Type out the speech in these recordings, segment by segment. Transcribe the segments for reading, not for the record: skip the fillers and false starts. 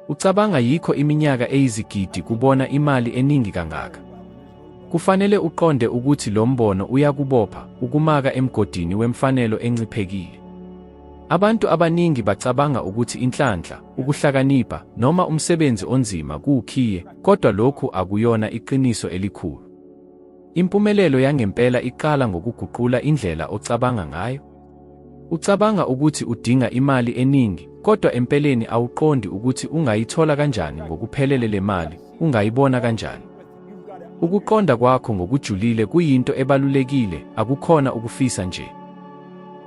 Ucabanga yikho iminyaka eyizigidi kubona imali eningi kangaka? Kufanele uqonde ukuthi lo mbono uyakubopha ukumaka emgodini wemfanelo enciphekile. Abantu abaningi bacabanga ukuthi inhlanhla, ukuhlakanipha noma umsebenzi onzima kuwukhiye, kodwa lokhu akuyona iqiniso elikhulu. Impumelelo yangempela iqala ngokuguqula indlela ocabanga ngayo. Ucabanga ukuthi udinga imali eningi, kodwa empeleni awuqondi ukuthi ungayithola kanjani ngokuphelele le mali, ungayibona kanjani. Ukuqonda kwakho ngokujulile kuyinto ebalulekile, akukhona ukufisa nje.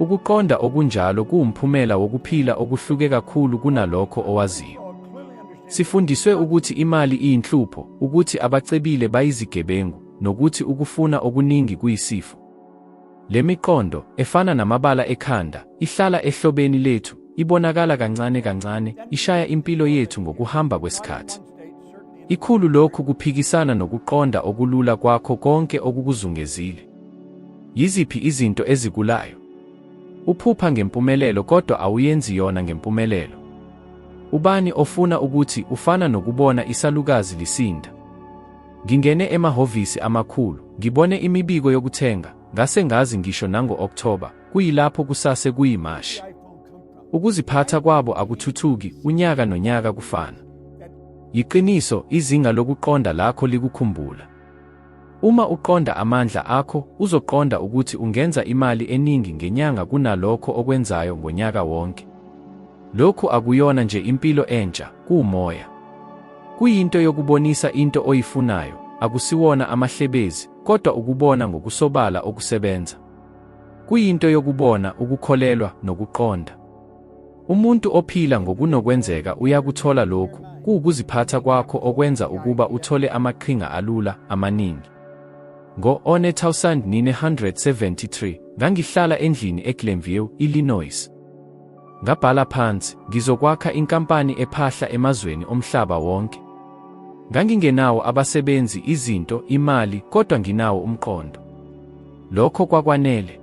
Ukuqonda okunjalo kuwumphumela wokuphila okuhluke kakhulu kunalokho owaziyo. Sifundiswe ukuthi imali iyinhlupho, ukuthi abacebile bayizigebengu, nokuthi ukufuna okuningi kuyisifo. Le miqondo, efana namabala ekhanda, ihlala ehlobeni lethu, ibonakala kancane kancane, ishaya impilo yethu ngokuhamba kwesikhathi. Ikhulu lokhu kuphikisana nokuqonda okulula kwakho konke okukuzungezile. Yiziphi izinto ezikulayo? Uphupha ngempumelelo kodwa awuyenzi yona ngempumelelo. Ubani ofuna ukuthi ufana nokubona isalukazi lisinda? Ngingene emahhovisi amakhulu, ngibone imibiko yokuthenga, ngase ngazi ngisho nango-Okthoba, kuyilapho kusase kuyimashi. Ukuziphatha kwabo akuthuthuki, unyaka nonyaka kufana. Yiqiniso, izinga lokuqonda lakho likukhumbula. Uma uqonda amandla akho, uzoqonda ukuthi ungenza imali eningi ngenyanga kunalokho okwenzayo ngonyaka wonke. Lokhu akuyona nje impilo entsha, kuwumoya. Kuyinto yokubonisa into oyifunayo, akusiwona amahlebezi, kodwa ukubona ngokusobala okusebenza. Kuyinto yokubona, ukukholelwa, nokuqonda. Umuntu ophila ngokunokwenzeka uyakuthola lokhu, kuwukuziphatha kwakho okwenza ukuba uthole amaqhinga alula, amaningi. Ngo-1973, ngangihlala endlini eGlenview, Illinois. Ngabhala phansi, ngizokwakha inkampani ephahla emazweni omhlaba wonke. Ngangingenawo abasebenzi, izinto, imali, kodwa nginawo umqondo. Lokho kwakwanele.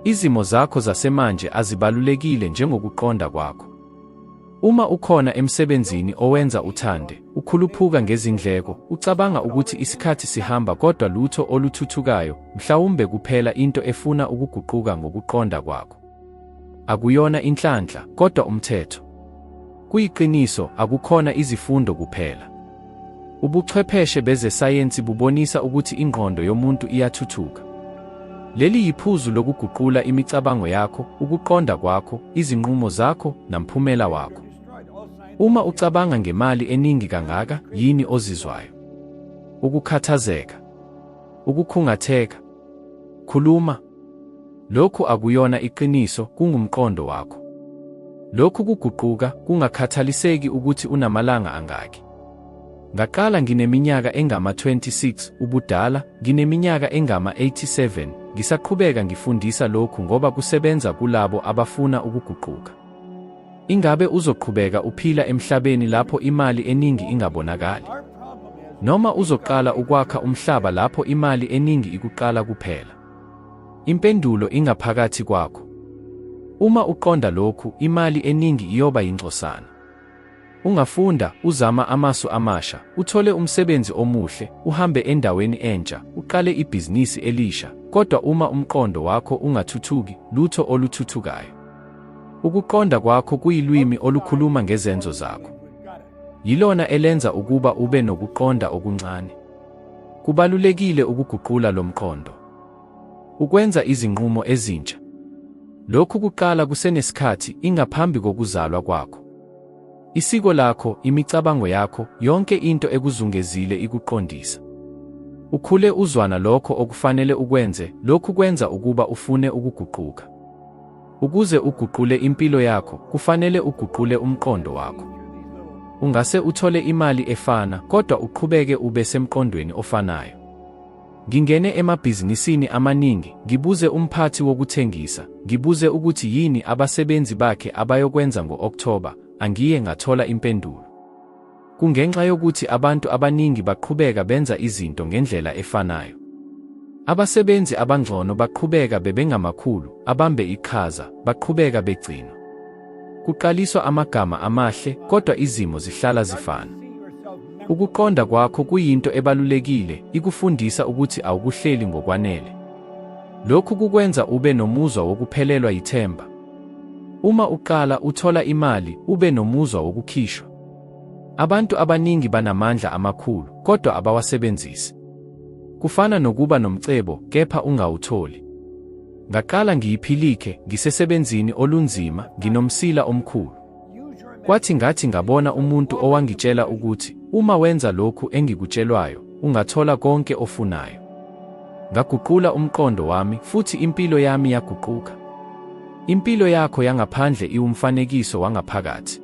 Izimo zakho zasemanje azibalulekile njengokuqonda kwakho. Uma ukhona emsebenzini owenza uthande, ukhuluphuka ngezindleko, ucabanga ukuthi isikhathi sihamba kodwa lutho oluthuthukayo, mhlawumbe kuphela into efuna ukuguquka ngokuqonda kwakho. Akuyona inhlanhla, kodwa umthetho. Kuyiqiniso, akukhona izifundo kuphela. Ubuchwepheshe bezesayensi bubonisa ukuthi ingqondo yomuntu iyathuthuka. Leli yiphuzu lokuguqula imicabango yakho, ukuqonda kwakho, izinqumo zakho, namphumela wakho. Uma ucabanga ngemali eningi kangaka, yini ozizwayo? Ukukhathazeka, ukukhungatheka, khuluma. Lokhu akuyona iqiniso, kungumqondo wakho. Lokhu kuguquka, kungakhathaliseki ukuthi unamalanga angaki. Ngaqala ngineminyaka engama-26 ubudala, ngineminyaka engama-87, ngisaqhubeka ngifundisa lokhu ngoba kusebenza kulabo abafuna ukuguquka. Ingabe uzoqhubeka uphila emhlabeni lapho imali eningi ingabonakali? Noma uzoqala ukwakha umhlaba lapho imali eningi ikuqala kuphela? Impendulo ingaphakathi kwakho. Uma uqonda lokhu, imali eningi iyoba yingcosana. Ungafunda, uzama amasu amasha, uthole umsebenzi omuhle, uhambe endaweni entsha, uqale ibhizinisi elisha, kodwa uma umqondo wakho ungathuthuki, lutho oluthuthukayo. Ukuqonda kwakho kuyilwimi olukhuluma ngezenzo zakho. Yilona elenza ukuba ube nokuqonda okuncane. Kubalulekile ukuguqula lo mqondo. Ukwenza izinqumo ezintsha. Lokhu kuqala kusenesikhathi, ingaphambi kokuzalwa kwakho. Isiko lakho, imicabango yakho, yonke into ekuzungezile ikuqondisa. Ukhule uzwana lokho okufanele ukwenze, lokhu kwenza ukuba ufune ukuguquka. Ukuze uguqule impilo yakho, kufanele uguqule umqondo wakho. Ungase uthole imali efana, kodwa uqhubeke ube semqondweni ofanayo. Ngingene emabhizinisini amaningi, ngibuze umphathi wokuthengisa, ngibuze ukuthi yini abasebenzi bakhe abayokwenza ngo-Okthoba, angiye ngathola impendulo. Kungenxa yokuthi abantu abaningi baqhubeka benza izinto ngendlela efanayo. Abasebenzi abangcono baqhubeka bebengamakhulu, abambe iqhaza, baqhubeka begcina. Kuqaliswa amagama amahle, kodwa izimo zihlala zifana. Ukuqonda kwakho kuyinto ebalulekile, ikufundisa ukuthi awukuhleli ngokwanele. Lokhu kukwenza ube nomuzwa wokuphelelwa yithemba. Uma uqala uthola imali, ube nomuzwa wokukhishwa. Abantu abaningi banamandla amakhulu, kodwa abawasebenzisi. Kufana nokuba nomcebo, kepha ungawutholi. Ngaqala ngiyiphilike, ngisesebenzini olunzima, nginomsila omkhulu. Kwathi ngathi ngabona umuntu owangitshela ukuthi, uma wenza lokhu engikutshelwayo, ungathola konke ofunayo. Ngaguqula umqondo wami, futhi impilo yami yaguquka. Impilo yakho yangaphandle iwumfanekiso wangaphakathi.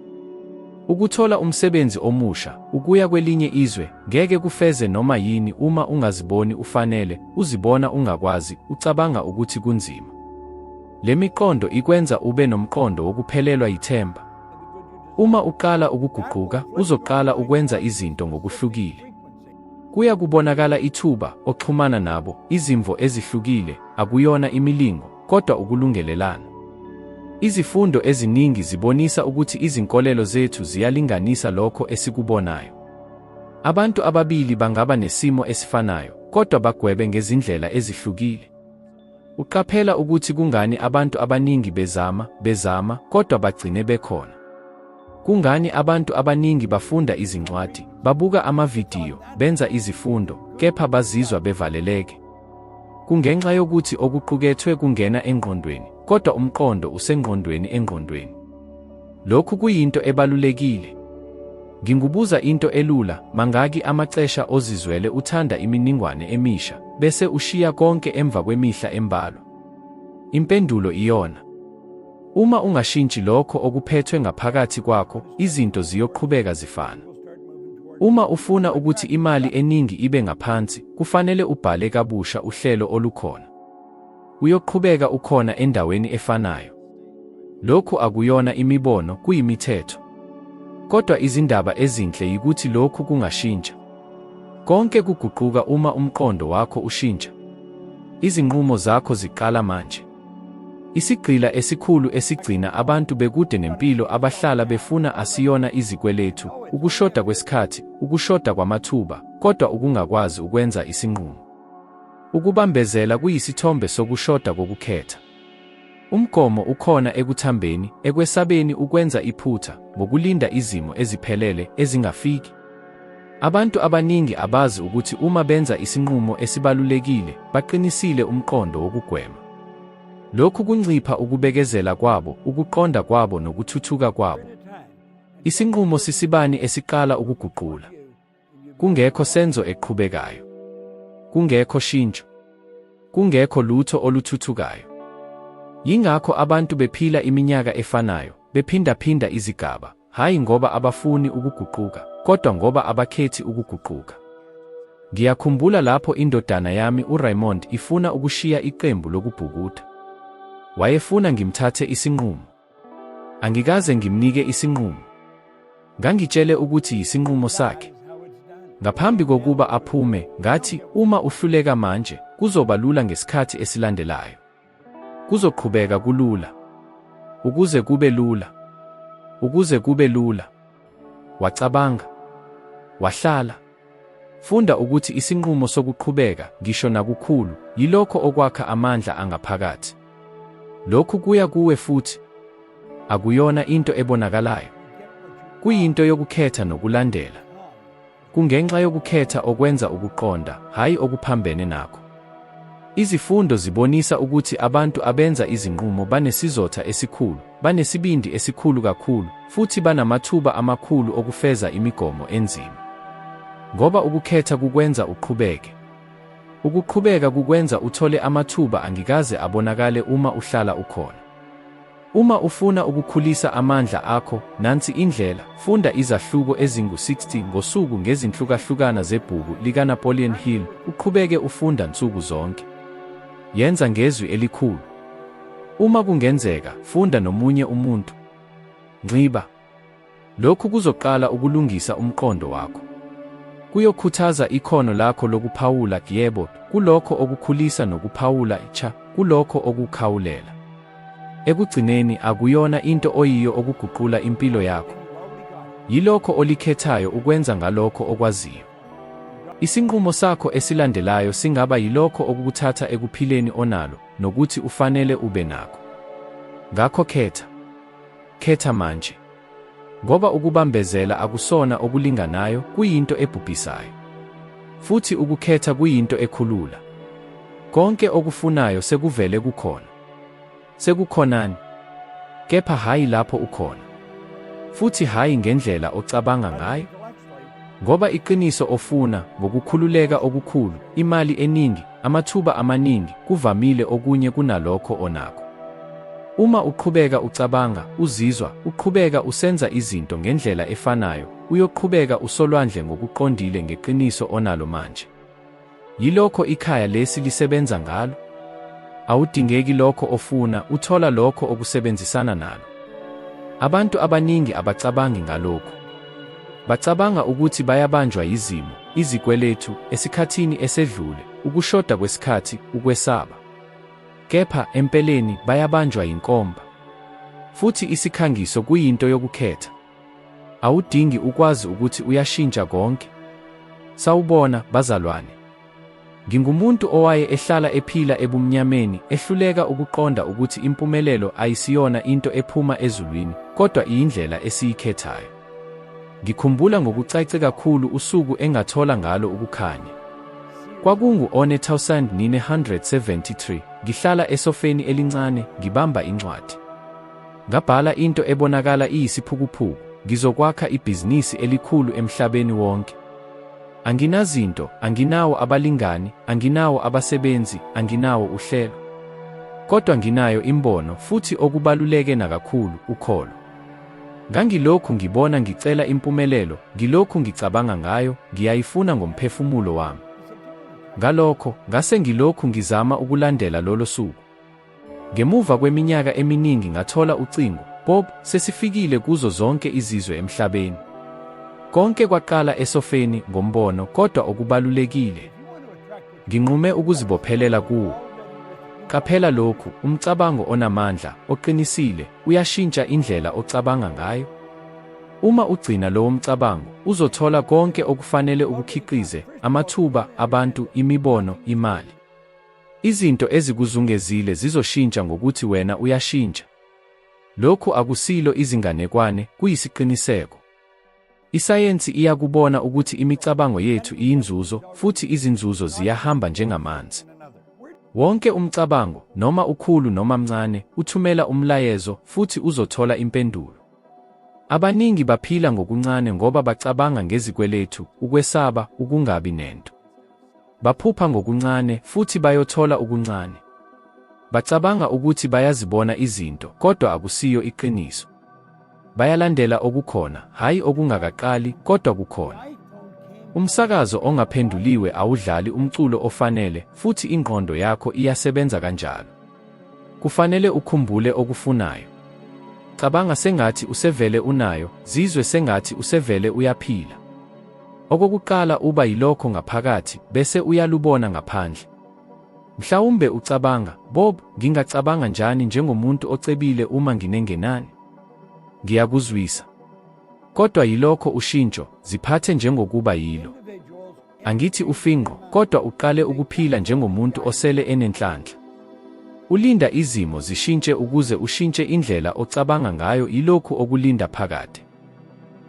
Ukuthola umsebenzi omusha, ukuya kwelinye izwe, ngeke kufeze noma yini uma ungaziboni ufanele, uzibona ungakwazi, ucabanga ukuthi kunzima. Le miqondo ikwenza ube nomqondo wokuphelelwa yithemba. Uma uqala ukuguquka, uzoqala ukwenza izinto ngokuhlukile. Kuya kubonakala ithuba oxhumana nabo, izimvo ezihlukile, akuyona imilingo, kodwa ukulungelelana. Izifundo eziningi zibonisa ukuthi izinkolelo zethu ziyalinganisa lokho esikubonayo. Abantu ababili bangaba nesimo esifanayo, kodwa bagwebe ngezindlela ezihlukile. Uqaphela ukuthi kungani abantu abaningi bezama, kodwa bagcine bekhona. Kungani abantu abaningi bafunda izincwadi, babuka amavidiyo, benza izifundo, kepha bazizwa bevaleleke. Kungenxa yokuthi okuqukethwe kungena engqondweni, kodwa umqondo usengqondweni. Lokhu kuyinto ebalulekile. Ngingubuza into elula, mangaki amacesha ozizwele uthanda iminingwane emisha, bese ushiya konke emva kwemihla embalwa? Impendulo iyona. Uma ungashintshi lokho okuphethwe ngaphakathi kwakho, izinto ziyoqhubeka zifana. Uma ufuna ukuthi imali eningi ibe ngaphansi, kufanele ubhale kabusha uhlelo olukhona. Uyoqhubeka ukhona endaweni efanayo. Lokhu akuyona imibono, kuyimithetho. Kodwa izindaba ezinhle yikuthi lokhu kungashintsha. Konke kuguquka uma umqondo wakho ushintsha. Izinqumo zakho ziqala manje. Isigqila esikhulu esigcina abantu bekude nempilo abahlala befuna asiyona izikweletu, ukushoda kwesikhathi, ukushoda kwamathuba, kodwa ukungakwazi ukwenza isinqumo. Ukubambezela kuyisithombe sokushoda kokukhetha. Umgomo ukhona ekuthambeni, ekwesabeni ukwenza iphutha, ngokulinda izimo eziphelele ezingafiki. Abantu abaningi abazi ukuthi uma benza isinqumo esibalulekile, baqinisile umqondo wokugwema. Lokhu kuncipha ukubekezela kwabo, ukuqonda kwabo nokuthuthuka kwabo. Isinqumo sisibani esiqala ukuguqula. Kungekho senzo eqhubekayo. Kungekho shintsho. Kungekho lutho oluthuthukayo. Yingakho abantu bephila iminyaka efanayo, bephindaphinda izigaba, hayi ngoba abafuni ukuguquka, kodwa ngoba abakhethi ukuguquka. Ngiyakhumbula lapho indodana yami uRaymond ifuna ukushiya iqembu lokubhukuda. Wayefuna ngimthathe isinqumo. Angikaze ngimnike isinqumo. Ngangitshele ukuthi yisinqumo sakhe. Ngaphambi kokuba aphume, ngathi uma uhluleka manje, kuzoba lula ngesikhathi esilandelayo. Kuzoqhubeka kulula. Ukuze kube lula. Ukuze kube lula. Wacabanga. Wahlala. Funda ukuthi isinqumo sokuqhubeka, ngisho nakukhulu, yilokho okwakha amandla angaphakathi. Lokhu kuya kuwe futhi. Akuyona into ebonakalayo. Kuyinto yokukhetha nokulandela. Kungenxa yokukhetha okwenza ukuqonda, hayi okuphambene nakho. Izifundo zibonisa ukuthi abantu abenza izinqumo banesizotha esikhulu, banesibindi esikhulu kakhulu, futhi banamathuba amakhulu okufeza imigomo enzima. Ngoba ukukhetha kukwenza uqhubeke. Ukuqhubeka kukwenza uthole amathuba angikaze abonakale uma uhlala ukhona. Uma ufuna ukukhulisa amandla akho, nansi indlela, funda izahluko ezingu-60 ngosuku ngezinhlukahlukana zebhuku likaNapoleon Hill, uqhubeke ufunda nsuku zonke. Yenza ngezwi elikhulu. Uma kungenzeka, funda nomunye umuntu. Nxiba. Lokhu kuzoqala ukulungisa umqondo wakho. Kuyokhuthaza ikhono lakho lokuphawula, yebo, kulokho okukhulisa nokuphawula, kulokho okukhawulela. Ekugcineni akuyona into oyiyo okuguqula impilo yakho. Yilokho olikhethayo ukwenza ngalokho okwaziyo. Isinqumo sakho esilandelayo singaba yilokho okukuthatha ekuphileni onalo nokuthi ufanele ube nakho. Ngakho khetha. Khetha manje. Ngoba ukubambezela akusona okulinganayo, kuyinto ebhubhisayo. Futhi ukukhetha kuyinto ekhulula. Konke okufunayo sekuvele kukhona. Sekukhonani? Kepha hayi lapho ukhona. Futhi hayi ngendlela ocabanga ngayo. Ngoba iqiniso ofuna, ngokukhululeka okukhulu, imali eningi, amathuba amaningi, kuvamile okunye kunalokho onakho. Uma uqhubeka ucabanga, uzizwa, uqhubeka usenza izinto ngendlela efanayo, uyoqhubeka usolwandle ngokuqondile ngeqiniso onalo manje. Yilokho ikhaya lesi lisebenza ngalo. Awudingeki lokho ofuna, uthola lokho okusebenzisana nalo. Abantu abaningi abacabangi ngalokho. Bacabanga ukuthi bayabanjwa yizimo, izikweletu, esikhathini esedlule, ukushoda kwesikhathi, ukwesaba. Kepha empeleni bayabanjwa yinkomba. Futhi isikhangiso kuyinto yokukhetha. Awudingi ukwazi ukuthi uyashintsha konke. Sawubona, bazalwane. Ngingumuntu owaye ehlala ephila ebumnyameni, ehluleka ukuqonda ukuthi impumelelo ayisiyona into ephuma ezulwini, kodwa iyindlela esiyikhethayo. Ngikhumbula ngokucace kakhulu usuku engathola ngalo ukukhanya. Kwakungu-1973, ngihlala esofeni elincane, ngibamba incwadi. Ngabhala into ebonakala iyisiphukuphuku, ngizokwakha ibhizinisi elikhulu emhlabeni wonke. Anginazinto, anginawo abalingani, anginawo abasebenzi, anginawo uhlelo. Kodwa nginayo imbono, futhi okubaluleke nakakhulu, ukholo. Ngangilokhu ngibona ngicela impumelelo, ngilokhu ngicabanga ngayo, ngiyayifuna ngomphefumulo wami. Ngalokho, ngase ngilokhu ngizama ukulandela lolo suku. Ngemuva kweminyaka eminingi ngathola ucingo, Bob, sesifikile kuzo zonke izizwe emhlabeni. Konke kwaqala esofeni ngombono, kodwa okubalulekile, nginqume ukuzibophelela kuwo. Qaphela lokhu, umcabango onamandla, oqinisile, uyashintsha indlela ocabanga ngayo. Uma ugcina lowo mcabango, uzothola konke okufanele ukukhiqize, amathuba, abantu, imibono, imali. Izinto ezikuzungezile zizoshintsha ngokuthi wena uyashintsha. Lokhu akusilo izinganekwane, kuyisiqiniseko. Isayensi iyakubona ukuthi imicabango yethu iyinzuzo, futhi izinzuzo ziyahamba njengamanzi. Wonke umcabango, noma ukhulu noma mncane, uthumela umlayezo, futhi uzothola impendulo. Abaningi baphila ngokuncane ngoba bacabanga ngezikweletu, ukwesaba, ukungabi nento. Baphupha ngokuncane, futhi bayothola ukuncane. Bacabanga ukuthi bayazibona izinto, kodwa akusiyo iqiniso. Bayalandela okukhona, hayi okungakaqali, kodwa kukhona. Umsakazo ongaphenduliwe awudlali umculo ofanele, futhi ingqondo yakho iyasebenza kanjalo. Kufanele ukhumbule okufunayo. Cabanga sengathi usevele unayo, zizwe sengathi usevele uyaphila. Okokuqala uba yilokho ngaphakathi, bese uyalubona ngaphandle. Mhlawumbe ucabanga, Bob, ngingacabanga njani njengomuntu ocebile uma nginengenani? Ngiyakuzwisa. Kodwa yilokho ushintsho, ziphathe njengokuba yilo. Angithi ufinqo, kodwa uqale ukuphila njengomuntu osele enenhlanhla. Ulinda izimo zishintshe ukuze ushintshe indlela ocabanga ngayo, yilokhu okulinda phakade.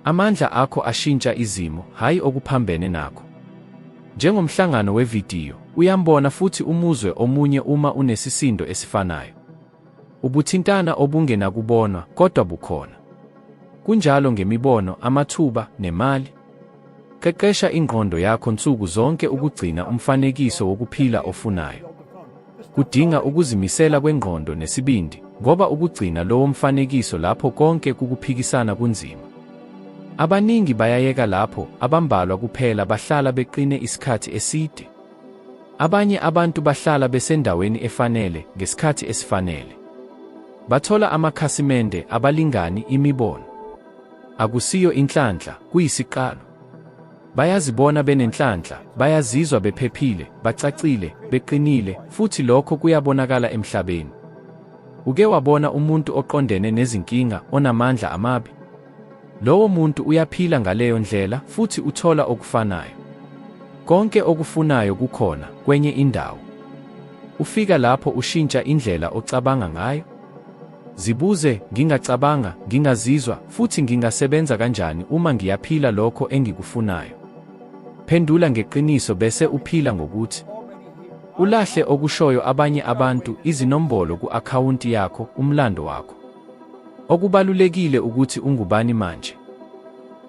Amandla akho ashintsha izimo, hayi okuphambene nakho. Njengomhlangano wevidiyo, uyambona futhi umuzwe omunye uma unesisindo esifanayo. Ubuthintana obungenakubonwa, kodwa bukhona. Kunjalo ngemibono, amathuba, nemali. Qeqesha ingqondo yakho nsuku zonke ukugcina umfanekiso wokuphila ofunayo. Kudinga ukuzimisela kwengqondo nesibindi, ngoba ukugcina lowo mfanekiso lapho konke kukuphikisana kunzima. Abaningi bayayeka lapho, abambalwa kuphela bahlala beqine isikhathi eside. Abanye abantu bahlala besendaweni efanele, ngesikhathi esifanele. Bathola amakhasimende, abalingani, imibono. Akusiyo inhlanhla, kuyisiqalo. Bayazibona benenhlanhla, bayazizwa bephephile, bacacile, beqinile, futhi lokho kuyabonakala emhlabeni. Uke wabona umuntu oqondene nezinkinga onamandla amabi? Lowo muntu uyaphila ngaleyo ndlela futhi uthola okufanayo. Konke okufunayo kukhona kwenye indawo. Ufika lapho ushintsha indlela ocabanga ngayo. Zibuze, ngingacabanga, ngingazizwa futhi ngingasebenza kanjani uma ngiyaphila lokho engikufunayo? Phendula ngeqiniso bese uphila ngokuthi ulahle okushoyo abanye abantu, izinombolo ku-akhawunti yakho, umlando wakho. Okubalulekile ukuthi ungubani manje.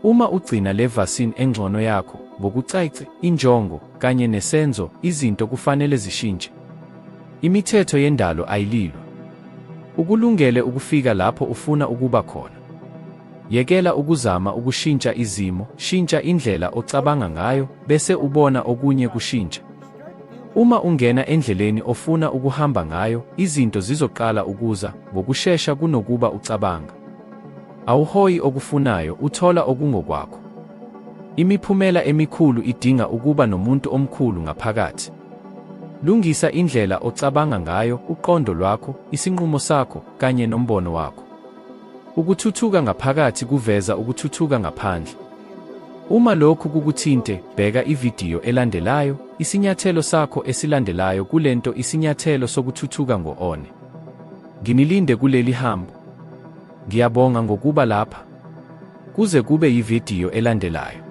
Uma ugcina le vasini engcono yakho ngokucace, injongo kanye nesenzo, izinto kufanele zishintshe. Imithetho yendalo ayililwa. Ukulungele ukufika lapho ufuna ukuba khona. Yekela ukuzama ukushintsha izimo, shintsha indlela ocabanga ngayo bese ubona okunye kushintsha. Uma ungena endleleni ofuna ukuhamba ngayo, izinto zizoqala ukuza ngokusheshsha kunokuba ucabanga. Awuhoyi okufunayo, uthola okungokwakho. Imiphumela emikhulu idinga ukuba nomuntu omkhulu ngaphakathi. Lungisa indlela ocabanga ngayo, uqondo lwakho, isinqumo sakho kanye nombono wakho. Ukuthuthuka ngaphakathi kuveza ukuthuthuka ngaphandle. Uma lokhu kukuthinte, bheka ividiyo elandelayo, isinyathelo sakho esilandelayo kulento, isinyathelo sokuthuthuka ngo-one. Nginilinde kuleli hambo. Ngiyabonga ngokuba lapha. Kuze kube yividiyo elandelayo.